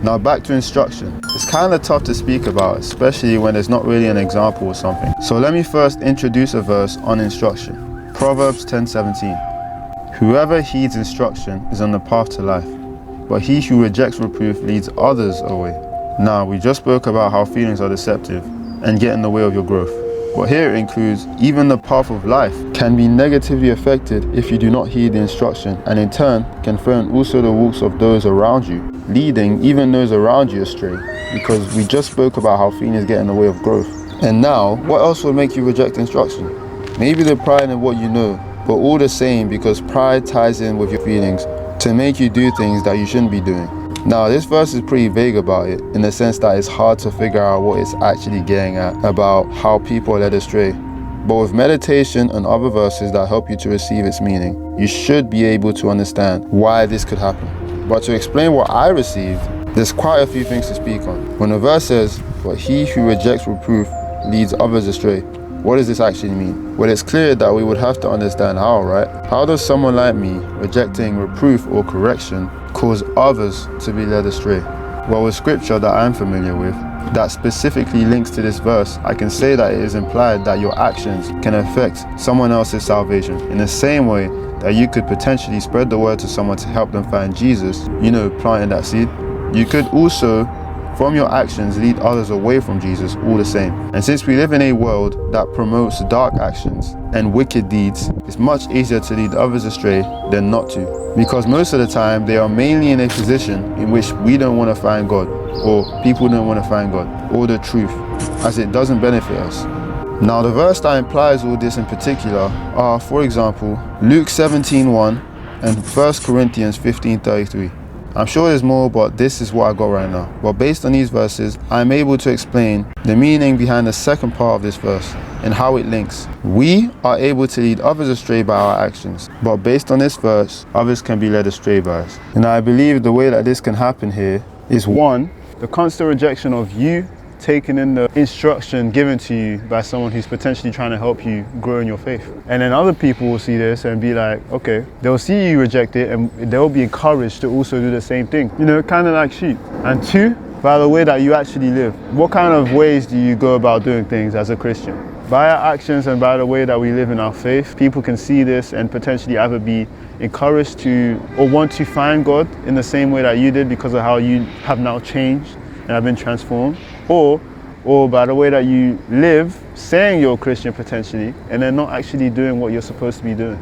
Now back to instruction. It's kind of tough to speak about, especially when there's not really an example or something. So let me first introduce a verse on instruction. Proverbs 10:17. Whoever heeds instruction is on the path to life, but he who rejects reproof leads others away. Now, we just spoke about how feelings are deceptive and get in the way of your growth. But here it includes even the path of life can be negatively affected if you do not heed the instruction, and in turn can threaten also the walks of those around you, leading even those around you astray, because we just spoke about how feelings get in the way of growth. And now, what else will make you reject instruction? Maybe the pride in what you know, but all the same, because pride ties in with your feelings to make you do things that you shouldn't be doing. Now, this verse is pretty vague about it, in the sense that it's hard to figure out what it's actually getting at about how people are led astray. But with meditation and other verses that help you to receive its meaning, you should be able to understand why this could happen. But to explain what I received, there's quite a few things to speak on. When the verse says, "But he who rejects reproof leads others astray," what does this actually mean? Well, it's clear that we would have to understand how, right? How does someone like me rejecting reproof or correction cause others to be led astray? Well, with scripture that I'm familiar with, that specifically links to this verse, I can say that it is implied that your actions can affect someone else's salvation in the same way that you could potentially spread the word to someone to help them find Jesus, planting that seed. You could also, from your actions, lead others away from Jesus all the same. And since we live in a world that promotes dark actions and wicked deeds, it's much easier to lead others astray than not to. Because most of the time, they are mainly in a position in which we don't want to find God, or people don't want to find God, or the truth, as it doesn't benefit us. Now, the verse that implies all this in particular are, for example, Luke 17:1 and 1 Corinthians 15:33. I'm sure there's more, but this is what I got right now. But based on these verses, I'm able to explain the meaning behind the second part of this verse and how it links. We are able to lead others astray by our actions, but based on this verse, others can be led astray by us. And I believe the way that this can happen here is, one, the constant rejection of you taking in the instruction given to you by someone who's potentially trying to help you grow in your faith. And then other people will see this and be like, okay, they'll see you reject it and they'll be encouraged to also do the same thing. Kind of like sheep. And two, by the way that you actually live. What kind of ways do you go about doing things as a Christian? By our actions and by the way that we live in our faith, people can see this and potentially either be encouraged to or want to find God in the same way that you did because of how you have now changed and have been transformed, or by the way that you live, saying you're a Christian potentially, and then not actually doing what you're supposed to be doing.